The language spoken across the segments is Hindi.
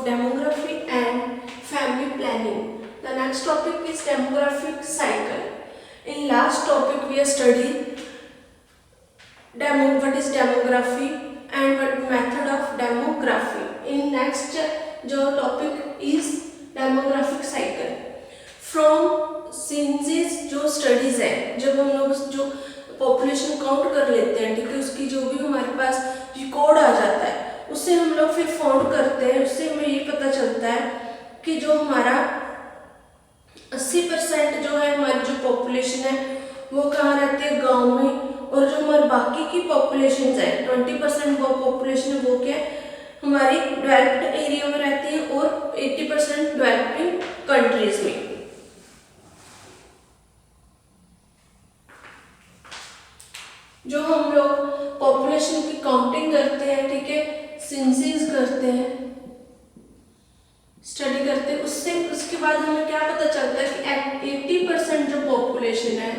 demography and family planning. The next topic is demographic cycle. In last topic we have studied what is demography and what method of demography. In next जो topic is demographic cycle. From census जो स्टडीज है, जब हम लोग जो पॉपुलेशन काउंट कर लेते हैं, ठीक है, उसकी जो भी हमारे पास रिकॉर्ड आ जाता है उससे हम लोग फिर फाउंड करते हैं। उससे हमें ये पता चलता है कि जो हमारा 80% जो है हमारी जो पॉपुलेशन है वो कहाँ रहती है, गांव में, और जो हमारे बाकी की पॉपुलेशन है 20% वो पॉपुलेशन है वो क्या है, हमारी डेवलप्ड एरिया में रहती है और 80% डेवलपिंग कंट्रीज में। जो हम लोग पॉपुलेशन की काउंटिंग करते हैं, ठीक है, सेंसस करते हैं, स्टडी करते हैं, उससे उसके बाद हमें क्या पता चलता है कि 80% जो पॉपुलेशन है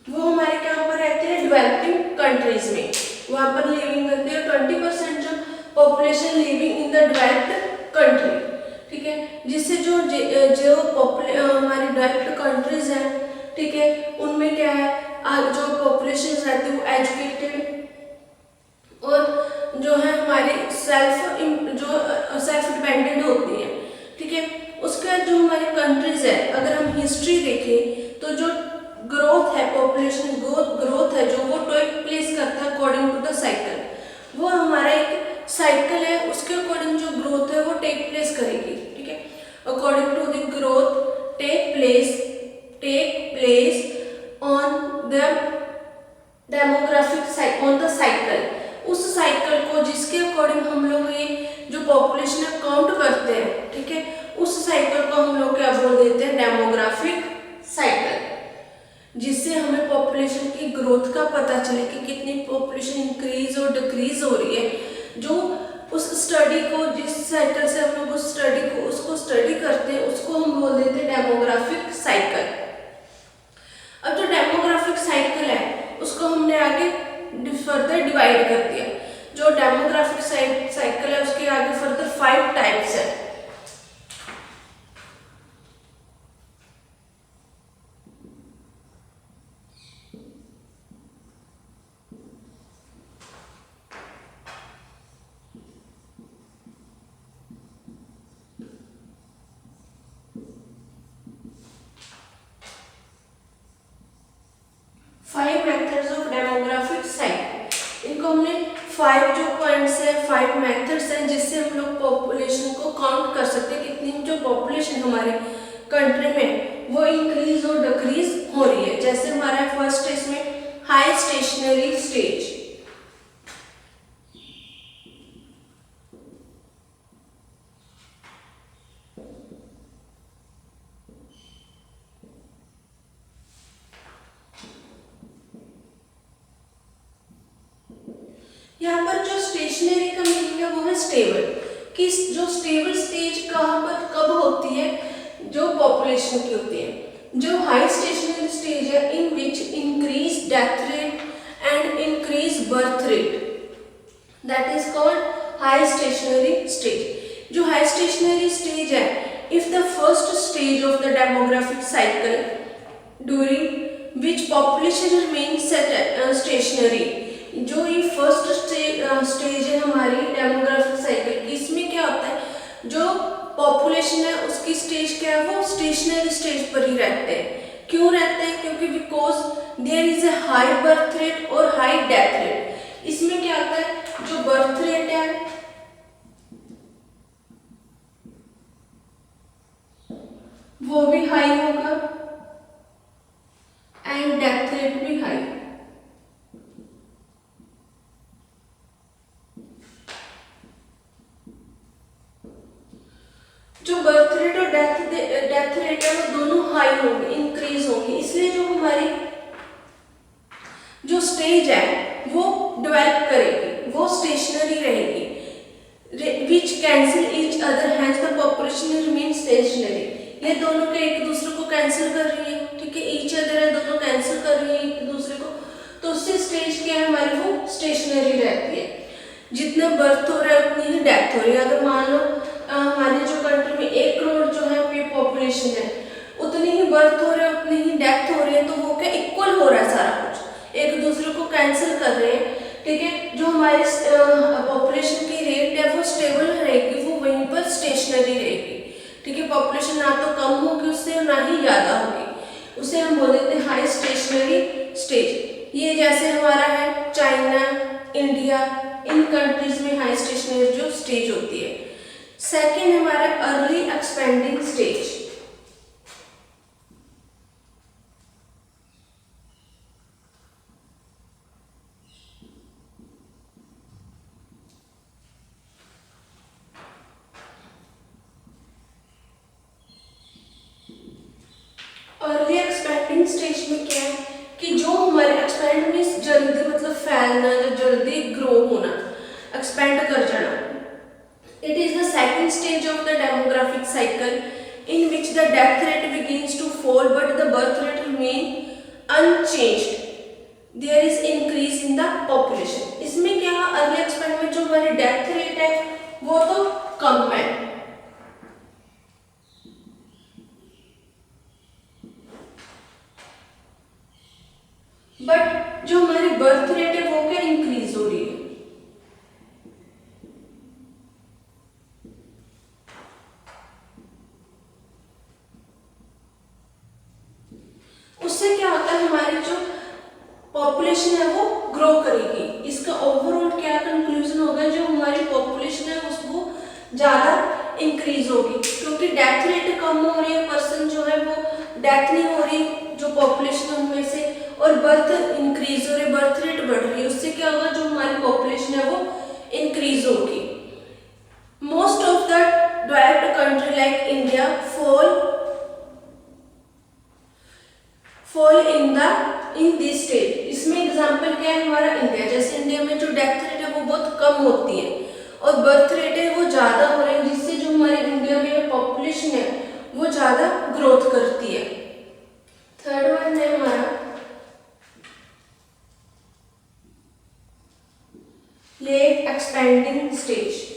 वो हमारे कहाँ पर रहते हैं, डेवलपिंग कंट्रीज में, वहां पर लिविंग करते हैं। 20% जो population living in the developed country, ठीक है, जिससे जो हमारी डेवलप्ड कंट्रीज है, ठीक है, उनमें क्या है, जो पॉपुलेशन रहती है वो एजुकेटेड और जो है हमारी सेल्फ डिपेंडेंट होती है, ठीक है। उसके जो हमारी कंट्रीज है, अगर हम हिस्ट्री देखें तो जो ग्रोथ है, पॉपुलेशन ग्रोथ है जो वो टेक प्लेस करता है अकॉर्डिंग टू द साइकिल, वो हमारा एक साइकिल है, उसके अकॉर्डिंग जो ग्रोथ है वो टेक प्लेस करेगी, ठीक है। According to the growth take place on the demographic on the cycle, उस साइकिल को जिसके अकॉर्डिंग हम लोग ये जो पॉपुलेशन है काउंट करते हैं, ठीक है, उस साइकिल को हम लोग क्या बोल देते हैं, डेमोग्राफिक साइकिल, जिससे हमें पॉपुलेशन की ग्रोथ का पता चले कि कितनी पॉपुलेशन इंक्रीज और डिक्रीज हो रही है। जो उस स्टडी को, जिस साइकिल से हम लोग उस स्टडी को उसको स्टडी करते हैं, उसको हम बोल देते हैं डेमोग्राफिक साइकिल। अब जो डेमोग्राफिक साइकिल है उसको हमने आगे फर्दर डिवाइड कर दिया। जो डेमोग्राफिक साइकिल है उसके आगे फर्दर 5 टाइप्स है। Five methods of demographic cycle, इनको हमने 5 जो पॉइंट्स है, 5 मेथड्स हैं जिससे हम लोग पॉपुलेशन को काउंट कर सकते हैं, कितनी जो पॉपुलेशन हमारे कंट्री में वो इंक्रीज और डिक्रीज हो रही है। जैसे हमारा फर्स्ट इसमें हाई स्टेशनरी स्टेज, यहाँ पर जो स्टेशनरी का मीनिंग है वो है स्टेबल, कि जो स्टेबल स्टेज कहाँ पर कब होती है, जो पॉपुलेशन की होती है। जो हाई स्टेशनरी स्टेज है, in which increase death rate and increase birth rate, that is called high stationary stage. जो हाई स्टेशनरी स्टेज है, if the first stage of the demographic cycle during which population remains stationary, जो ये फर्स्ट स्टेज है हमारी डेमोग्राफिक साइकिल की, इसमें क्या होता है, जो पॉपुलेशन है उसकी स्टेज क्या है, वो स्टेशनरी स्टेज पर ही रहते हैं। क्यों रहते हैं, क्योंकि because there is a high birth rate और हाई डेथ रेट। इसमें क्या होता है, जो बर्थ रेट है वो भी हाई होगा एंड डेथ रेट भी हाई। जो बर्थ रेट और डेथ रेट है वो दोनों हाई होंगे, इंक्रीज होंगे, इसलिए जो हमारी जो स्टेज है वो डेवलप करेगी, वो स्टेशनरी रहेगी, which cancel each other, hence the population remain stationary. ये दोनों के एक दूसरे को कैंसिल कर रही है, ठीक है, ईच अदर है, दोनों कैंसिल कर रही है एक दूसरे को, तो उससे स्टेज क्या है हमारी, वो स्टेशनरी रहती है। जितने बर्थ हो रहे हैं उतनी ही डेथ हो रही है। अगर मान लो हमारी जो कंट्री में 1 करोड़ जो है पॉपुलेशन है, उतनी ही बर्थ हो रहे हैं उतनी ही डेथ हो रही है, तो वो क्या इक्वल हो रहा है, सारा कुछ एक दूसरे को कैंसिल कर रहे हैं। ठीक है, जो हमारी पॉपुलेशन की रेट है वो स्टेबल रहेगी, वो वहीं पर स्टेशनरी रहेगी। ठीक है, पॉपुलेशन ना तो कम होगी उससे ना ही ज्यादा होगी, उसे हम बोल देते हैं हाई स्टेशनरी स्टेज। ये जैसे हमारा है चाइना, इंडिया, इन कंट्रीज में हाई स्टेशनरी जो स्टेज होती है। सेकेंड हमारा early expanding stage. Early expanding stage में क्या है कि जो हमारे एक्सपेंड मीन्स जल्दी मतलब फैलना या जल्दी ग्रो होना, एक्सपेंड कर जाना। It is the second stage of the demographic cycle in which the death rate begins to fall but the birth rate remain unchanged. There is increase in the population. इसमें क्या है, अर्ली एक्सपेंड में जो हमारी डेथ रेट है वो तो कम है, बट जो हमारी बर्थ रेट है वो क्या इंक्रीज हो रही है। उससे क्या होता है, हमारी जो पॉपुलेशन है वो ग्रो करेगी। इसका ओवरऑल क्या कंक्लूजन होगा, जो हमारी पॉपुलेशन है उसको ज्यादा इंक्रीज होगी, क्योंकि डेथ रेट कम हो रही है, पर्सन जो है वो डेथ नहीं हो रही जो पॉपुलेशन उनमें से, और बर्थ इंक्रीज हो रही, बर्थ रेट बढ़ रही है। उससे क्या होगा, जो हमारी पॉपुलेशन है वो इंक्रीज होगी। Most of the developed country like India fall in this stage. इसमें एग्जांपल क्या है हमारा इंडिया, जैसे इंडिया में जो डेथ रेट है वो बहुत कम होती है और बर्थ रेट है वो ज्यादा हो रही है, जिससे जो हमारे इंडिया में पॉपुलेशन है वो ज्यादा ग्रोथ करती है। थर्ड वन है हमारा लेट एक्सपेंडिंग स्टेज।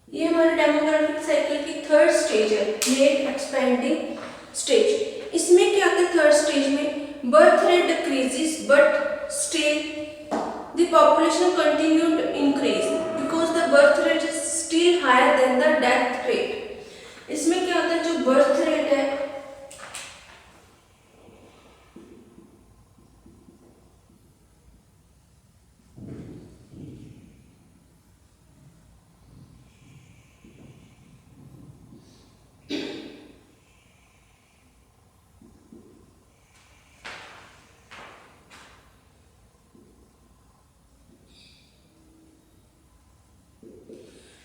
ये हमारे डेमोग्राफिक साइकिल की थर्ड स्टेज है, लेट एक्सपेंडिंग स्टेज। इसमें क्या होता है, थर्ड स्टेज में birth rate decreases but still the population continue to increase because the birth rate is still higher than the death rate. इसमें क्या होता है, जो बर्थ रेट है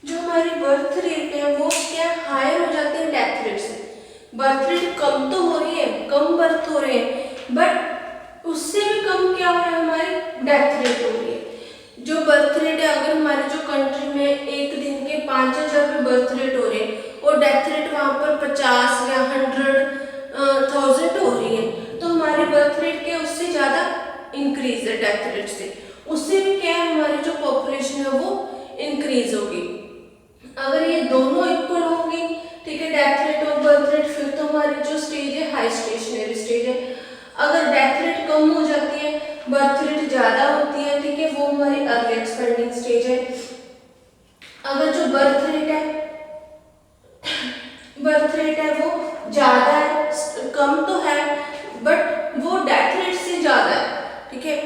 हमारी बर्थ रेट है वो क्या हायर हो जाती है डेथ रेट से। बर्थ रेट कम तो हो रही है, कम बर्थ हो रहे हैं, बट उससे भी कम क्या हो रहा है, हमारी डेथ रेट हो रही है। जो बर्थ रेट है, अगर हमारे जो कंट्री में एक दिन के 5000 पे बर्थ रेट हो रहे हैं और डेथ रेट वहां पर 50 या 100,000 हो रही है, तो हमारी बर्थ रेट क्या उससे ज्यादा इंक्रीज है डेथ रेट से। उससे भी क्या है, हमारी जो पॉपुलेशन है वो इंक्रीज होगी। अगर ये दोनों इक्वल होंगी, ठीक है, डेथ रेट और बर्थ रेट, फिर तो हमारी जो स्टेज है हाई स्टेशनरी स्टेज है। अगर डेथ रेट कम हो जाती है, बर्थ रेट ज्यादा होती है, ठीक है, वो हमारी अर्ली एक्सपेंडिंग स्टेज है। अगर जो बर्थ रेट है वो ज्यादा है, कम तो है बट वो डेथ रेट से ज्यादा है, ठीक है,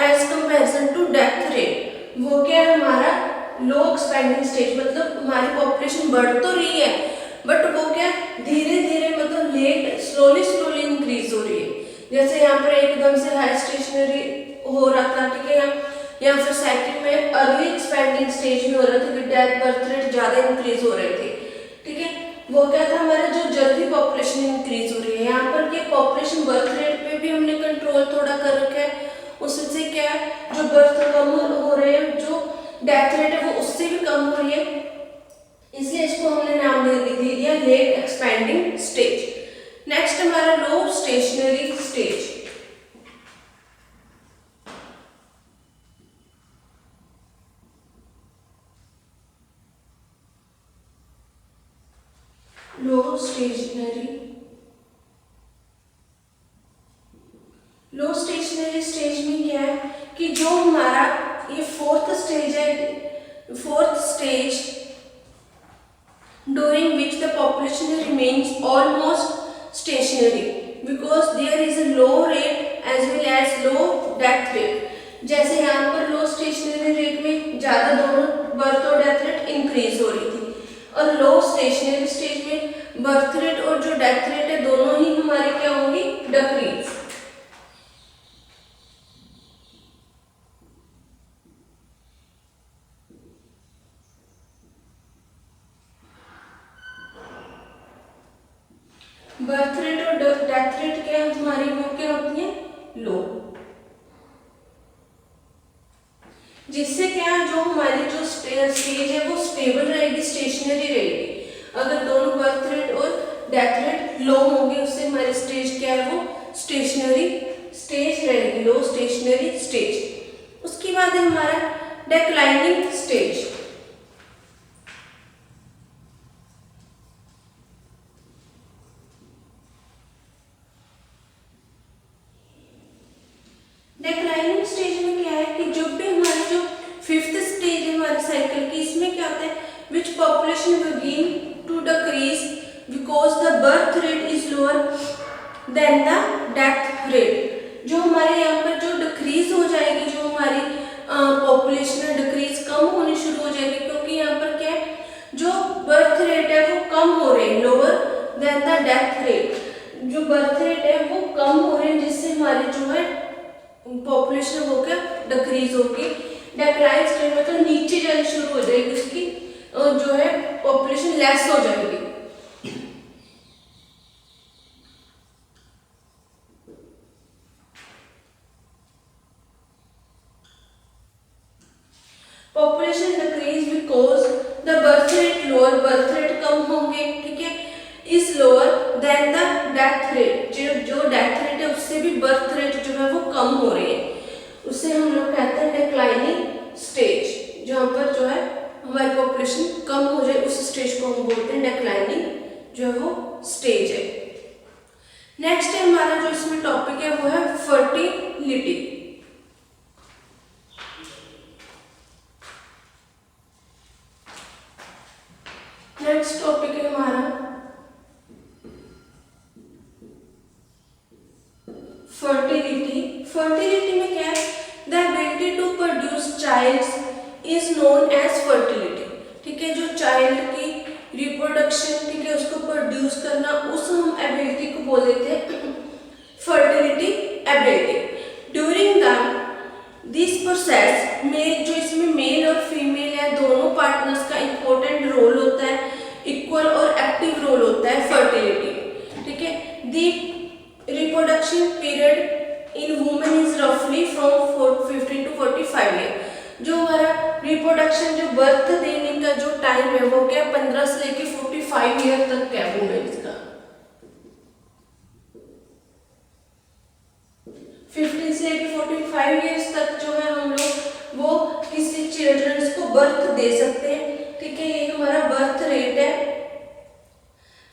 as comparison to death rate, वो क्या है हमारा लो एक्सपेंडिंग स्टेज। मतलब हमारी पॉपुलेशन बढ़ तो रही है बट वो क्या धीरे धीरे मतलब लेट स्लोली इंक्रीज हो रही है। जैसे यहाँ पर एकदम से हाई स्टेशनरी हो रहा था, ठीक है, या फिर सेकंड में अर्ली एक्सपेंडिंग स्टेज में हो रहा था कि डेथ बर्थ रेट ज्यादा इंक्रीज हो रहे थे, ठीक है, वो क्या था हमारा जो जल्दी पॉपुलेशन इंक्रीज हो रही है। यहाँ पर क्या पॉपुलेशन बर्थ रेट पे भी हमने कंट्रोल थोड़ा कर रखा है, उससे क्या है जो बर्थ कम हो रहे हैं, जो डेथ रेट है वो उससे भी कम हो रही है। इसलिए इसको हमने नाम दे दिया लेट एक्सपेंडिंग स्टेज। नेक्स्ट हमारा लो स्टेशनरी स्टेज। लो स्टेशनरी स्टेज में क्या है कि जो हमारा ये फोर्थ स्टेज है, fourth stage during which the population remains almost stationary because there is a low rate as well as low death rate। जैसे यहाँ पर लो स्टेशनरी रेट में ज़्यादा दोनों बर्थ और डेथ रेट इंक्रीज हो रही थी, और लो स्टेशनरी स्टेज में बर्थ रेट और जो डेथ रेट है दोनों ही हमारे क्या होंगी, डिक्रीज। बर्थ रेट और डेथ रेट क्या हमारी वो क्या होती है, लो, जिससे क्या जो हमारी जो स्टेज है वो स्टेबल रहेगी, स्टेशनरी रहेगी। अगर दोनों बर्थ रेट और डेथ रेट लो होंगे उससे हमारी स्टेज क्या है, वो स्टेशनरी स्टेज रहेगी, लो स्टेशनरी स्टेज। उसके बाद है हमारा डिक्लाइनिंग स्टेज। डिक्लाइनिंग स्टेज में क्या है कि जब भी हमारी जो फिफ्थ स्टेज है हमारे साइकिल की, इसमें क्या होता है, which population begin to decrease because the birth rate is lower than the death rate. जो हमारे यहाँ पर जो डिक्रीज हो जाएगी, जो हमारी पॉपुलेशन है डिक्रीज कम होनी शुरू हो जाएगी, क्योंकि यहाँ पर क्या है, जो बर्थ रेट है वो कम हो रहे हैं, lower than the death rate. जो बर्थ रेट है वो कम हो रहे हैं, जिससे हमारी जो है पॉपुलेशन वो क्या डिक्रीज होगी। डिक्लाइन स्टेज में तो नीचे जानी शुरू हो जाएगी, उसकी जो है पॉपुलेशन लेस हो जाएगी। Population decrease because the birth rate lower, birth rate कम होंगे, ठीक है, is lower than the death rate. जो डेथ रेट है उससे भी बर्थ रेट जो है वो कम हो रही है, उसे हम लोग कहते हैं डिक्लाइनिंग स्टेज। जहाँ पर जो है हमारी पॉपुलेशन कम हो जाए उस स्टेज को हम बोलते हैं डिक्लाइनिंग जो है वो स्टेज है। नेक्स्ट है हमारा जो इसमें टॉपिक है वो है फर्टिलिटी। नेक्स्ट टॉपिक है हमारा फर्टिलिटी। फर्टिलिटी में क्या है, the ability to produce child is known as fertility. ठीक है, जो चाइल्ड की रिप्रोडक्शन, ठीक है, उसको प्रोड्यूस करना, उस हम एबिलिटी को बोल देते हैं fertility ability. During the this process में जो इसमें मेल और फीमेल है दोनों पार्टनर्स का इंपॉर्टेंट रोल होता है, इक्वल और एक्टिव रोल होता है फर्टिलिटी। ठीक है, the reproduction period in women is रफली फ्रॉम 15 to 45 ईयर। जो हमारा रिप्रोडक्शन, जो बर्थ देने का जो टाइम है वो क्या 15 से लेके 45 ईयर तक है वुमेन्स का। 15 से लेके 45 ईयर्स तक जो है हम लोग वो किसी चिल्ड्रंस को बर्थ दे सकते हैं। ठीक है, ये हमारा बर्थ रेट है,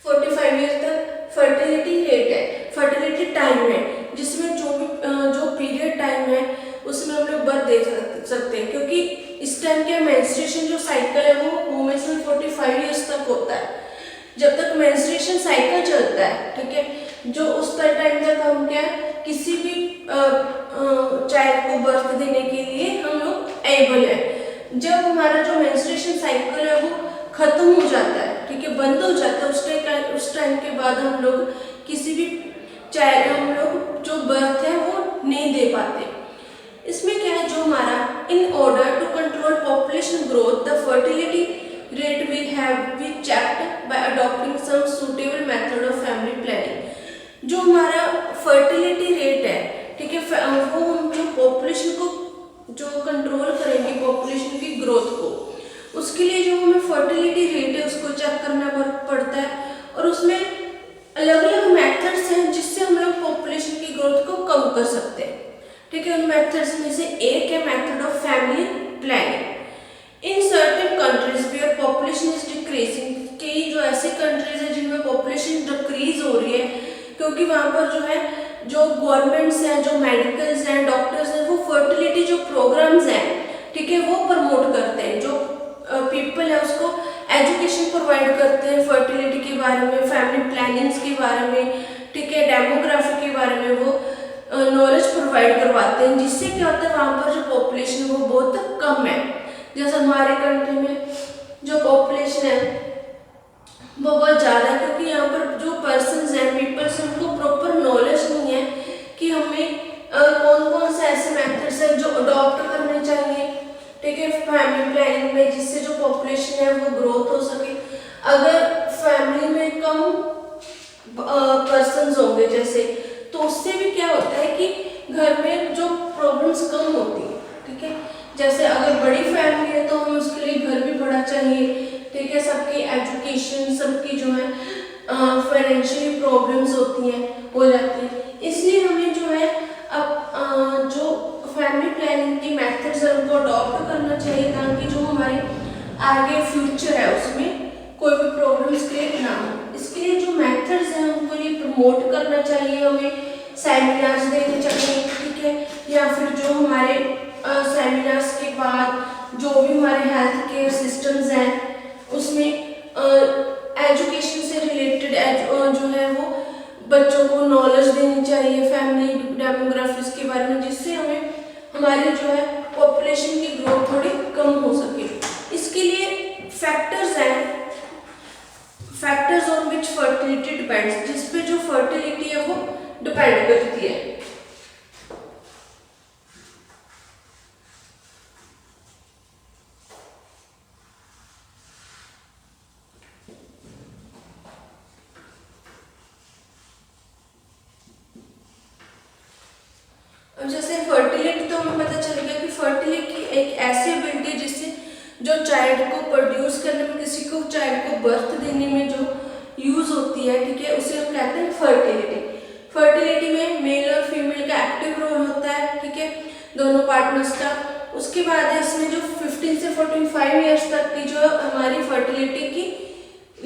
45 ईयर तक फर्टिलिटी रेट है, फर्टिलिटी टाइम है, जिसमें जो पीरियड टाइम है उसमें हम लोग बर्थ दे सकते हैं, क्योंकि इस टाइम के मेंस्ट्रुएशन जो साइकिल है वो वुमेन्स में 45 ईयर्स तक होता है। जब तक मेंस्ट्रुएशन साइकिल चलता है, ठीक है, जो उस टाइम तक हम क्या किसी भी चाइल्ड को बर्थ देने के लिए हम लोग एबल है। जब हमारा जो मेंस्ट्रुएशन साइकिल है वो खत्म हो जाता है, ठीक है, बंद हो जाता है, उस टाइम के बाद हम लोग किसी भी चाइल्ड हम लोग जो बर्थ है वो नहीं दे पाते। इसमें क्या है, जो हमारा in order to control population growth the fertility rate will have been checked by adopting some suitable method of family planning। जो हमारा फर्टिलिटी रेट है, ठीक है, वो हम जो पॉपुलेशन को जो कंट्रोल करेंगे, पॉपुलेशन की ग्रोथ को, उसके लिए जो हमें फर्टिलिटी रेट है उसको चेक करना पड़ता है, और उसमें अलग अलग मेथड्स हैं जिससे हम लोग पॉपुलेशन की ग्रोथ को कम कर सकते हैं। ठीक है, उन मेथड्स में से एक है method of family planning. In certain countries where population is decreasing, कई जो ऐसे कंट्रीज है जिनमें पॉपुलेशन डिक्रीज हो रही है, क्योंकि वहाँ पर जो है जो गवर्नमेंट्स हैं, जो मेडिकल्स हैं, डॉक्टर्स हैं, वो फर्टिलिटी जो प्रोग्राम्स हैं, ठीक है, वो प्रमोट करते हैं। जो पीपल है उसको एजुकेशन प्रोवाइड करते हैं फर्टिलिटी के बारे में, फैमिली प्लानिंग्स के बारे में, ठीक है, डेमोग्राफी के बारे में वो नॉलेज प्रोवाइड करवाते हैं, जिससे क्या होता है वहाँ पर जो पॉपुलेशन है वो बहुत कम है। जैसे हमारे कंट्री में जो पॉपुलेशन है वो बहुत ज़्यादा है, क्योंकि यहाँ पर जो पर्सन्स हैं, पीपल्स हैं, उनको प्रॉपर नॉलेज नहीं है कि हमें कौन कौन से ऐसे मेथड्स हैं जो अडॉप्ट करने चाहिए, ठीक है, फैमिली प्लानिंग में, जिससे जो पॉपुलेशन है वो ग्रोथ हो सके। अगर फैमिली में कम पर्सन्स होंगे जैसे, तो उससे भी क्या होता है कि घर में जो प्रॉब्लम्स कम होती है, ठीक है। जैसे अगर बड़ी फैमिली है तो हमें उसके लिए घर भी बड़ा चाहिए, ठीक है, सबकी एजुकेशन, सबकी जो है फाइनेंशियली प्रॉब्लम्स होती हैं, हो जाती है। इसलिए हमें जो है अब जो फैमिली प्लानिंग की मेथड्स है उनको अडॉप्ट करना चाहिए, ताकि जो हमारे आगे फ्यूचर है उसमें कोई भी प्रॉब्लम्स क्रिएट ना हो। इसके लिए जो मेथड्स हैं उनको लिए प्रमोट करना चाहिए, हमें सेमिनार्स देने चाहिए, ठीक है, या फिर जो हमारे सेमिनार्स के बाद जो भी हमारे हेल्थ केयर सिस्टम्स हैं उसमें एजुकेशन से रिलेटेड जो है वो बच्चों को नॉलेज देनी चाहिए फैमिली डेमोग्राफिक्स के बारे में, जिससे हमें हमारी जो है पॉपुलेशन की ग्रोथ थोड़ी कम हो सके। इसके लिए फैक्टर्स हैं, factors on which fertility depends, जिस पे जो फर्टिलिटी है वो डिपेंड करती है। अब जैसे फर्टिलिटी तो हमें पता चल गया कि फर्टिलिटी एक ऐसी एबिलिटी जिससे जो चाइल्ड को प्रोड्यूस करने में, किसी को चाइल्ड को बर्थ देने में जो यूज होती है, ठीक है, उसे हम कहते हैं फर्टिलिटी। फर्टिलिटी में मेल और फीमेल का एक्टिव रोल होता है, ठीक है, दोनों पार्टनर्स का। उसके बाद इसमें जो 15 से 45 ईयर्स तक की जो हमारी फर्टिलिटी की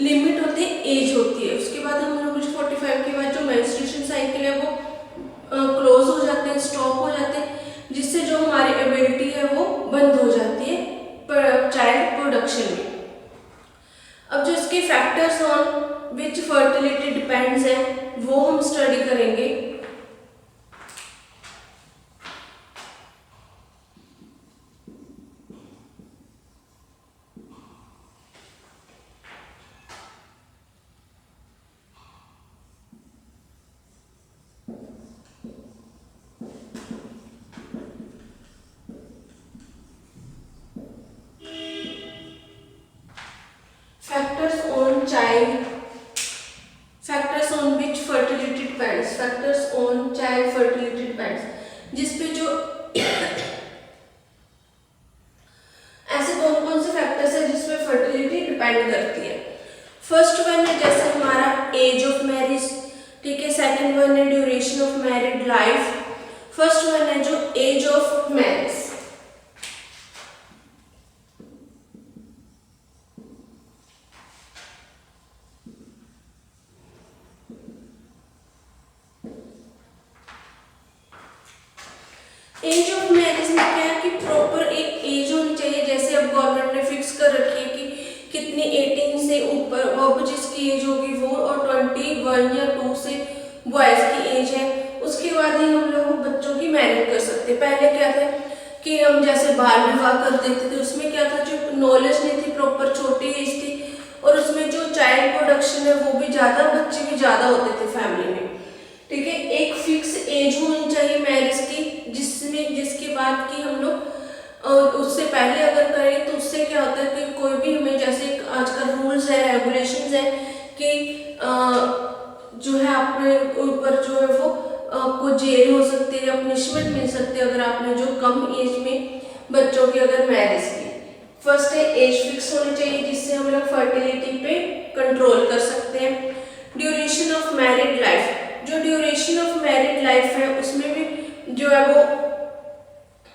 लिमिट होती है, एज होती है। उसके बाद हम लोग 45 के बाद जो मेंस्ट्रुएशन साइकिल है वो क्लोज हो जाते हैं, स्टॉप हो जाते हैं, जिससे जो हमारी एबिलिटी है वो बंद हो जाती है चाइल्ड प्रोडक्शन में। अब जो इसके factors on which fertility depends है वो हम स्टडी करेंगे। Factors on which fertility depends, factors on child fertility depends, जिसपे जो ऐसे कौन कौन से फैक्टर्स है जिसपे फर्टिलिटी डिपेंड करती है। फर्स्ट वन है जैसे हमारा एज ऑफ मैरिज, ठीक है। सेकंड वन है duration of married life. First one है जो age of marriage. Age of marriage में क्या है कि प्रॉपर एक एज होनी चाहिए, जैसे अब गवर्नमेंट ने फिक्स कर रखी है कि कितनी 18 से ऊपर अब जिसकी एज होगी वो, और 21 या 2 से बॉयज की एज है, उसके बाद ही हम लोग बच्चों की मैरिज कर सकते हैं। पहले क्या था कि हम जैसे बाल विवाह कर देते थे, उसमें क्या था जो नॉलेज नहीं थी, प्रॉपर छोटी एज थी, और उसमें जो चाइल्ड प्रोडक्शन है वो भी ज़्यादा, बच्चे भी ज़्यादा होते थे फैमिली में, ठीक है। एक फिक्स एज होनी चाहिए मैरिज की, जिसके बाद कि हम लोग उससे पहले अगर करें तो उससे क्या होता है कि कोई भी हमें, जैसे आजकल रूल्स है, रेगुलेशंस है कि जो है अपने ऊपर जो है वो आपको जेल हो सकती है या पनिशमेंट मिल सकती है अगर आपने जो कम एज में बच्चों की अगर मैरिज की। फर्स्ट है एज फिक्स होनी चाहिए जिससे हम लोग फर्टिलिटी पे कंट्रोल कर सकते हैं। ड्यूरेशन ऑफ मैरिड लाइफ, जो ड्यूरेशन ऑफ मैरिड लाइफ है उसमें भी जो है वो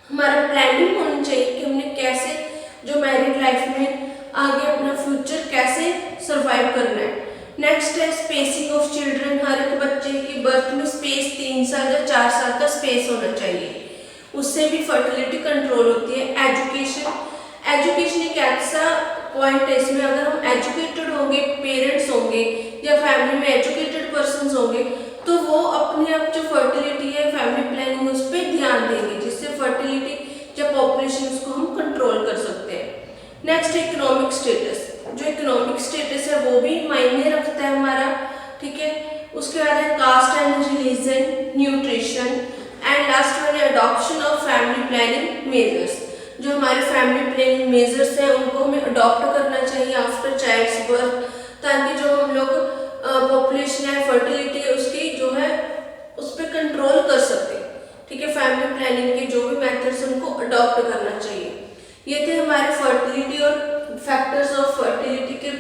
हमारा प्लानिंग होनी चाहिए कि हमने कैसे जो मैरिड लाइफ में आगे अपना फ्यूचर कैसे सरवाइव करना है। नेक्स्ट है स्पेसिंग ऑफ चिल्ड्रन, हर एक बच्चे की बर्थ में स्पेस 3 साल या 4 साल का स्पेस होना चाहिए, उससे भी फर्टिलिटी कंट्रोल होती है। एजुकेशन, एजुकेशन एक ऐसा पॉइंट है, इसमें अगर हम एजुकेटेड होंगे, पेरेंट्स होंगे या फैमिली में एजुकेटेड पर्सन होंगे तो वो अपने आप जो फर्टिलिटी है फैमिली प्लानिंग उस पर ध्यान देंगे, जिससे फर्टिलिटी या पॉपुलेशन उसको हम कंट्रोल कर सकते हैं। नेक्स्ट है इकोनॉमिक स्टेटस, जो इकोनॉमिक स्टेटस है वो भी मायने रखता है हमारा, ठीक है। उसके बाद है caste and religion, nutrition and last one है adoption of family planning measures, जो हमारे फैमिली प्लानिंग मेजर्स हैं उनको हमें अडॉप्ट करना चाहिए आफ्टर चाइल्ड्स बर्थ, ताकि जो हम लोग पॉपुलेशन है फर्टिलिटी है उसकी जो है उस पर कंट्रोल कर सकते हैं, ठीक है। फैमिली प्लानिंग के जो भी मेथड्स उनको अडॉप्ट करना चाहिए। ये थे हमारे फर्टिलिटी और फैक्टर्स ऑफ फर्टिलिटी के